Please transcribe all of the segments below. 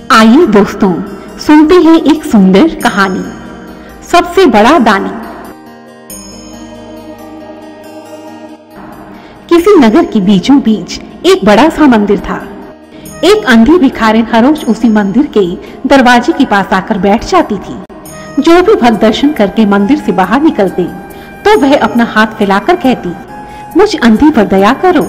आइए दोस्तों, सुनते हैं एक सुंदर कहानी, सबसे बड़ा दानी। किसी नगर के बीचों बीच एक बड़ा सा मंदिर था। एक अंधी भिखारिन हर रोज उसी मंदिर के दरवाजे के पास आकर बैठ जाती थी। जो भी भक्त दर्शन करके मंदिर से बाहर निकलते तो वह अपना हाथ फैलाकर कहती, मुझ अंधी पर दया करो।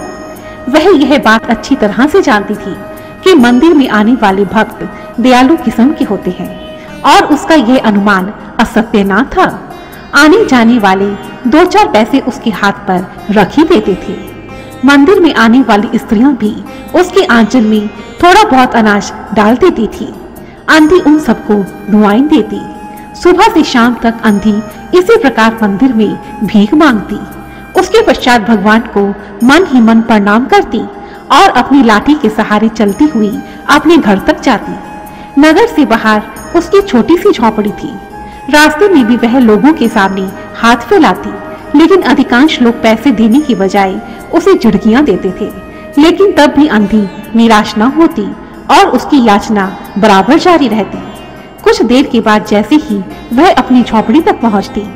वह यह बात अच्छी तरह से जानती थी कि मंदिर में आने वाले भक्त दयालु किस्म के होते हैं और उसका यह अनुमान असत्य न था। आने जाने वाले 2-4 पैसे उसके हाथ पर रख ही देते थे। मंदिर में आने वाली स्त्रियां भी उसके आंचल में थोड़ा बहुत अनाज डाल देती थी। अंधी उन सबको दुआएं देती। सुबह से शाम तक अंधी इसी प्रकार मंदिर में भीख मांगती। उसके पश्चात भगवान को मन ही मन प्रणाम करती और अपनी लाठी के सहारे चलती हुई अपने घर तक जाती। नगर से बाहर उसकी छोटी सी झोपड़ी थी। रास्ते में भी वह लोगों के सामने हाथ फैलाती, लेकिन अधिकांश लोग पैसे देने की बजाय उसे झुड़कियां देते थे। लेकिन तब भी अंधी निराश न होती और उसकी याचना बराबर जारी रहती। कुछ देर के बाद जैसे ही वह अपनी झोपड़ी तक पहुंचती,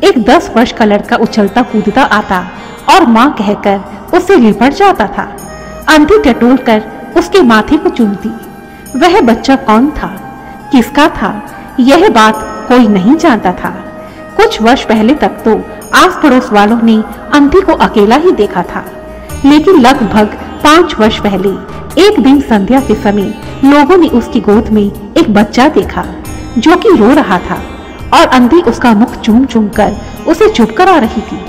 एक 10 वर्ष का लड़का उछलता कूदता आता और माँ कहकर उससे लिपट जाता था। अंधी टटोल कर उसके माथे को चूमती। वह बच्चा कौन था, किसका था, यह बात कोई नहीं जानता था। कुछ वर्ष पहले तक तो आस पड़ोस वालों ने अंधी को अकेला ही देखा था, लेकिन लगभग 5 वर्ष पहले एक दिन संध्या के समय लोगों ने उसकी गोद में एक बच्चा देखा जो कि रो रहा था और अंधी उसका मुख चूम चूम कर उसे चुप करा रही थी।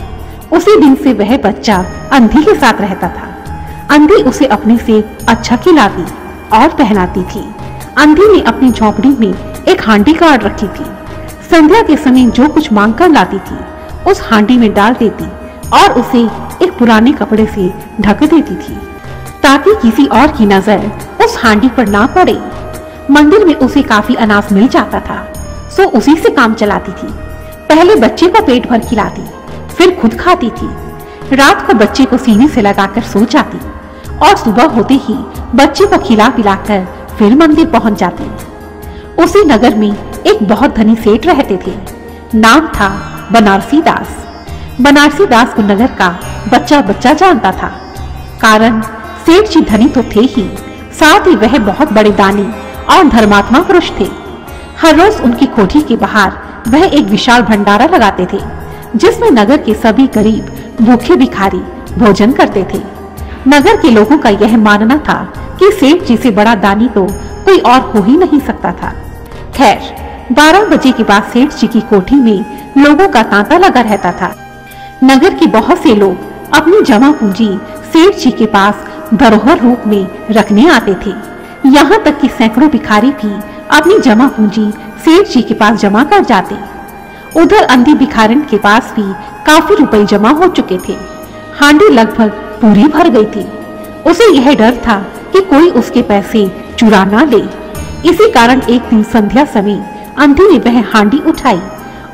उसी दिन से वह बच्चा अंधी के साथ रहता था। अंधी उसे अपने से अच्छा खिलाती और पहनाती थी। अंधी ने अपनी झोपड़ी में एक हांडी गाड़ रखी थी। संध्या के समय जो कुछ मांग कर लाती थी उस हांडी में डाल देती और उसे एक पुराने कपड़े से ढक देती थी ताकि किसी और की नजर उस हांडी पर ना पड़े। मंदिर में उसे काफी अनाज मिल जाता था, सो उसी से काम चलाती थी। पहले बच्चे को पेट भर खिलाती, फिर खुद खाती थी। रात को बच्चे को सीने से लगाकर सो जाती और सुबह होते ही बच्चे को खिला पिलाकर फिर मंदिर पहुंच जाती। उसी नगर में एक बहुत धनी सेठ रहते थे। नाम था बनारसी दास। बनारसी दास को नगर का बच्चा बच्चा जानता था। कारण सेठ जी धनी तो थे ही, साथ ही वह बहुत बड़े दानी और धर्मात्मा पुरुष थे। हर रोज उनकी कोठी के बाहर वह एक विशाल भंडारा लगाते थे, जिसमें नगर के सभी गरीब भूखे भिखारी भोजन करते थे। नगर के लोगों का यह मानना था कि सेठ जी से बड़ा दानी तो कोई और हो ही नहीं सकता था। खैर, 12 बजे के बाद सेठ जी की कोठी में लोगों का तांता लगा रहता था। नगर के बहुत से लोग अपनी जमा पूंजी सेठ जी के पास धरोहर रूप में रखने आते थे। यहाँ तक कि सैकड़ों भिखारी भी अपनी जमा पूंजी सेठ जी के पास जमा कर जाते। उधर अंधी भिखारिन के पास भी काफी रुपए जमा हो चुके थे। हांडी लगभग पूरी भर गई थी। उसे यह डर था कि कोई उसके पैसे चुरा ना ले। इसी कारण एक दिन संध्या समय अंधी ने वह हांडी उठाई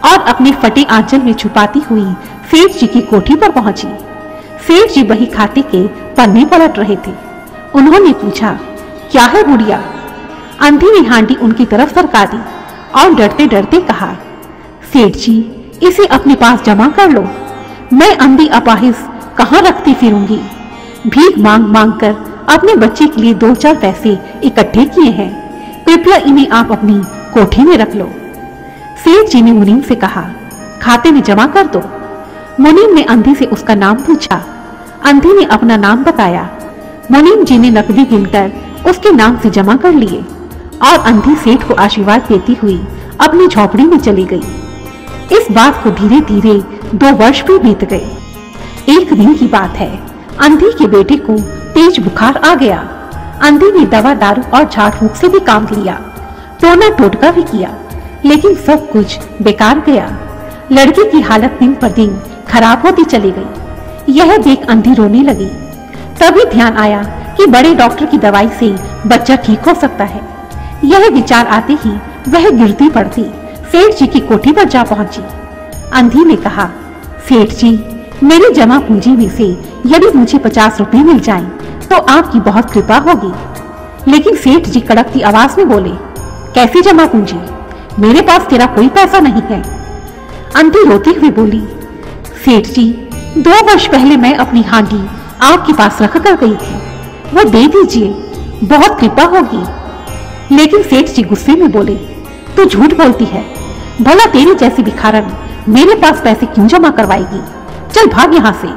और अपने फटे आंचल में छुपाती हुई सेठ जी की कोठी पर पहुंची। सेठ जी बही खाते के पन्ने पलट रहे थे। उन्होंने पूछा, क्या है बुढ़िया? अंधी ने हांडी उनकी तरफ सरका दी और डरते डरते कहा, सेठ जी, इसे अपने पास जमा कर लो। मैं अंधी अपाहिज कहाँ रखती फिरूंगी। भीख मांग मांग कर अपने बच्चे के लिए 2-4 पैसे इकट्ठे किए हैं। कृपया इन्हें आप अपनी कोठी में रख लो। सेठ जी ने मुनीम से कहा, खाते में जमा कर दो। मुनीम ने अंधी से उसका नाम पूछा। अंधी ने अपना नाम बताया। मुनीम जी ने नकदी गिनकर उसके नाम से जमा कर लिए और अंधी सेठ को आशीर्वाद देती हुई अपनी झोपड़ी में चली गई। इस बात को धीरे धीरे 2 वर्ष भी बीत गए। एक दिन की बात है, अंधी के बेटे को तेज बुखार आ गया। अंधी ने दवा दारू और झाड़ फूंक से भी काम लिया, टोना टोटका भी किया, लेकिन सब कुछ बेकार गया। लड़के की हालत दिन पर दिन खराब होती चली गई। यह देख अंधी रोने लगी। तभी ध्यान आया कि बड़े डॉक्टर की दवाई से बच्चा ठीक हो सकता है। यह विचार आते ही वह गिरती पड़ती सेठ जी की कोठी पर जा पहुंची। अंधी ने कहा, सेठ जी, मेरी जमा पूंजी में से यदि मुझे 50 रुपए मिल जाएं, तो आपकी बहुत कृपा होगी। लेकिन सेठ जी कड़कती आवाज में बोले, कैसी जमा पूंजी? मेरे पास तेरा कोई पैसा नहीं है। अंधी रोती हुई बोली, सेठ जी 2 वर्ष पहले मैं अपनी हांडी आपके पास रख कर गई थी, वो दे दीजिए, बहुत कृपा होगी। लेकिन सेठ जी गुस्से में बोले, तू झूठ बोलती है, भला तेरी जैसी भिखारन मेरे पास पैसे क्यों जमा करवाएगी, चल भाग यहाँ से।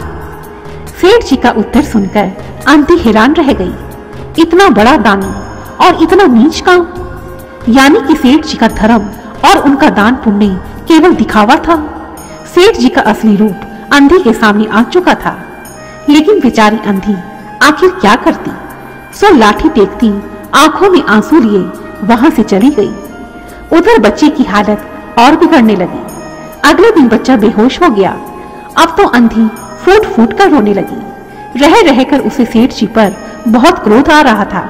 सेठ जी का उत्तर सुनकर अंधी हैरान रह गई, इतना बड़ा दानी और इतना नीच काम, यानी कि सेठ जी का धर्म और उनका दान पुण्य केवल दिखावा था। सेठ जी का असली रूप अंधी के सामने आ चुका था। लेकिन बेचारी अंधी आखिर क्या करती, सो लाठी टेकती आंखों में आंसू लिए वहां से चली गई। उधर बच्चे की हालत और बिगड़ने लगी। अगले दिन बच्चा बेहोश हो गया। अब तो अंधी फूट फूट कर रोने लगी। रह रहकर उसे सेठ जी पर बहुत क्रोध आ रहा था।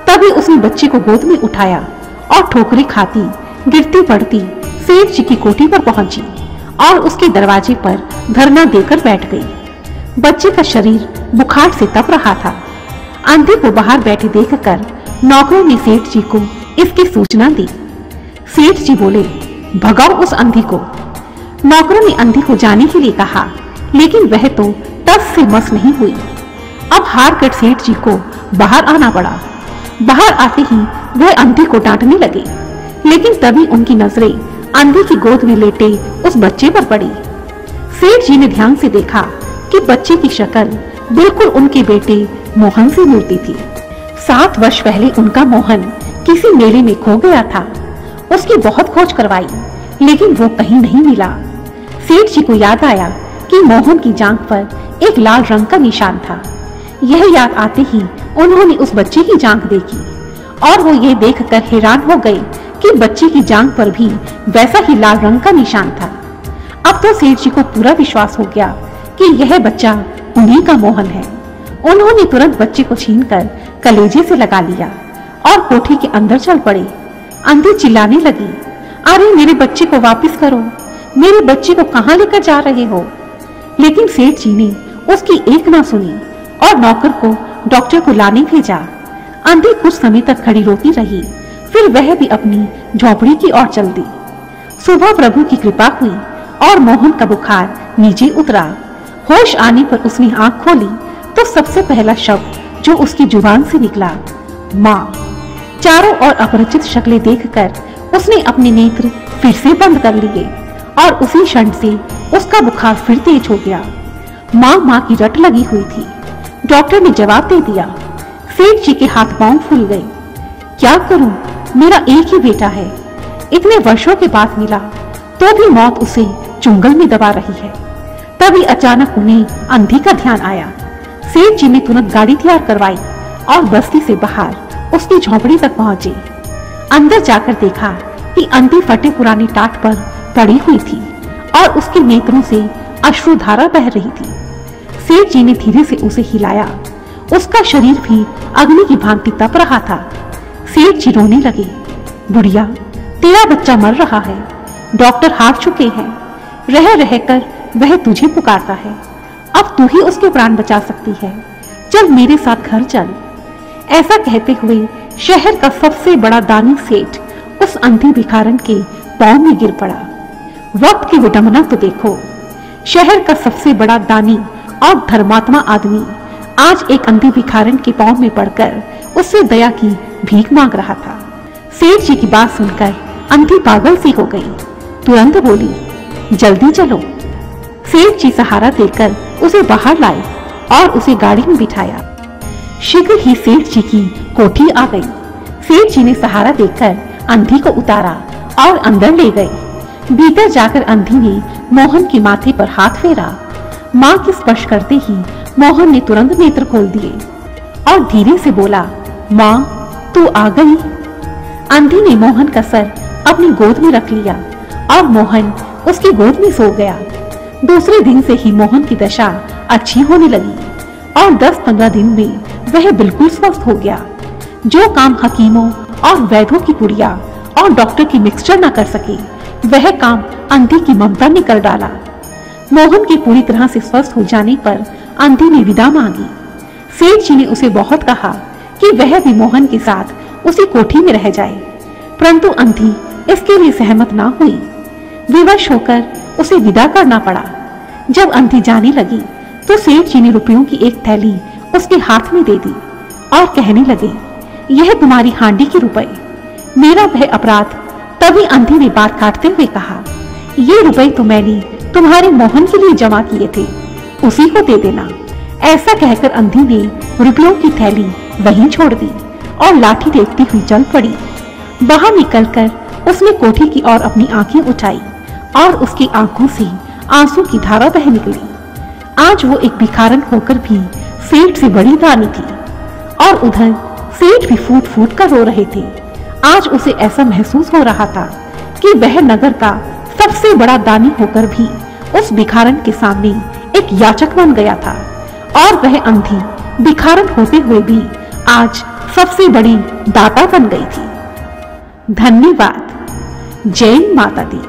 तभी उसने बच्चे को गोद में उठाया और ठोकरें खाती गिरती पड़ती सेठ जी की कोठी पर पहुंची और उसके दरवाजे पर धरना देकर बैठ गई। बच्चे का शरीर बुखार से तप रहा था। अंधे को बाहर बैठे देखकर नौकरों ने सेठ जी को इसकी सूचना दी। सेठ जी बोले, भगाओ उस अंधी को। नौकरों ने अंधी को जाने के लिए कहा, लेकिन वह तो टस से मस नहीं हुई। अब हार कर सेठ जी को बाहर आना पड़ा। बाहर आते ही वह अंधी को डांटने लगे, लेकिन तभी उनकी नजरें अंधी की गोद में लेटे उस बच्चे पर पड़ी। सेठ जी ने ध्यान से देखा कि बच्चे की शक्ल बिल्कुल उनके बेटे मोहन से मिलती थी। 7 वर्ष पहले उनका मोहन किसी मेले में खो गया था। उसकी बहुत खोज करवाई, लेकिन वो कहीं नहीं मिला। सेठ जी को याद आया कि मोहन की जांघ पर एक लाल रंग का निशान था। यह याद आते ही उन्होंने उस बच्चे की जांघ देखी और वो ये देखकर हैरान हो गए कि बच्चे की जांघ पर भी वैसा ही लाल रंग का निशान था। अब तो सेठ जी को पूरा विश्वास हो गया कि यह बच्चा उन्हीं का मोहन है। उन्होंने तुरंत बच्चे को छीनकर कलेजे से लगा लिया और कोठी के अंदर चल पड़े। अंधी चिल्लाने लगी, अरे मेरे बच्चे को वापस करो, मेरे बच्चे को कहाँ लेकर जा रहे हो? लेकिन सेठ जी ने उसकी एक ना सुनी और नौकर को डॉक्टर को लाने भेजा। अंधी कुछ समय तक खड़ी रोती रही, फिर वह भी अपनी झोपड़ी की ओर चल दी। सुबह प्रभु की कृपा हुई और मोहन का बुखार नीचे उतरा। होश आने पर उसने आंख खोली तो सबसे पहला शब्द जो उसकी जुबान से निकला, माँ। चारों ओर अपरिचित शक्लें देखकर उसने अपने नेत्र फिर से बंद कर लिए और उसी क्षण से उसका बुखार फिर तेज हो गया। माँ की रट लगी हुई थी। डॉक्टर ने जवाब दे दिया। सेठ जी के हाथ पांव फूल गए। क्या करूं, मेरा एक ही बेटा है, इतने वर्षों के बाद मिला तो भी मौत उसे चुंगल में दबा रही है। तभी अचानक उन्हें अंधी का ध्यान आया। सेठ जी ने तुरंत गाड़ी तैयार करवाई और बस्ती से बाहर उसकी झोपड़ी तक पहुंचे। अंदर जाकर देखा कि अंधी फटे पुराने टाट पर पड़ी हुई थी और उसके नेत्रों से अश्रुधारा बह रही थी। सेठ जी ने धीरे से उसे हिलाया। उसका शरीर भी अग्नि की भांति तप रहा था। सेठ जी रोने लगे, बुढ़िया, तेरा बच्चा मर रहा है, डॉक्टर हार चुके हैं, रह रहकर वह तुझे पुकारता है, अब तू ही उसके प्राण बचा सकती है, चल मेरे साथ घर चल। ऐसा कहते हुए शहर का सबसे बड़ा दानी सेठ उस अंधी भिखारन के पांव में गिर पड़ा। वक्त की विडंबना तो देखो, शहर का सबसे बड़ा दानी और धर्मात्मा आदमी आज एक अंधी भिखारन के पांव में पड़कर उससे दया की भीख मांग रहा था। सेठ जी की बात सुनकर अंधी पागल सी हो गई, तुरंत बोली, जल्दी चलो। सेठ जी सहारा देकर उसे बाहर लाए और उसे गाड़ी में बिठाया। शीघ्र ही सेठ जी की कोठी आ गई। सेठ जी ने सहारा देकर अंधी को उतारा और अंदर ले गए। भीतर जाकर अंधी ने मोहन के माथे पर हाथ फेरा। माँ के स्पर्श करते ही मोहन ने तुरंत नेत्र खोल दिए और धीरे से बोला, माँ तू आ गई। अंधी ने मोहन का सर अपनी गोद में रख लिया और मोहन उसकी गोद में सो गया। दूसरे दिन से ही मोहन की दशा अच्छी होने लगी और 10-15 दिन में वह बिल्कुल स्वस्थ हो गया। जो काम हकीमों और वैद्यों की पुड़िया और डॉक्टर की मिक्सचर न कर सके, वह काम अंधी की ममता ने कर डाला। मोहन के पूरी तरह से स्वस्थ हो जाने पर अंधी ने विदा मांगी। सेठ जी ने उसे बहुत कहा कि वह भी मोहन के साथ उसी कोठी में रह जाए, परंतु अंधी इसके लिए सहमत ना हुई। विवश होकर उसे विदा करना पड़ा। जब अंधी जाने लगी तो सेठ जी ने रुपयों की एक थैली उसके हाथ में दे दी और कहने लगे, यह तुम्हारी हांडी के रुपए। मेरा वह अपराध। तभी अंधी ने बात काटते हुए कहा, ये रुपए तो मैंने तुम्हारे मोहन के लिए जमा किए थे, उसी को दे देना। ऐसा कहकर अंधी ने रुपयों की थैली वहीं छोड़ दी और लाठी देखती हुई चल पड़ी। बाहर निकलकर उसने कोठी की ओर अपनी आंखें उठाई और उसकी आंखों से आंसू की धारा बह निकली। आज वो एक भिखारन होकर भी सेठ से बड़ी दानी थी और उधर सेठ भी फूट फूट कर रो रहे थे। आज उसे ऐसा महसूस हो रहा था कि वह नगर का सबसे बड़ा दानी होकर भी उस भिखारन के सामने एक याचक बन गया था और वह अंधी भिखारन होते हुए भी आज सबसे बड़ी दाता बन गई थी। धन्यवाद। जय माता दी।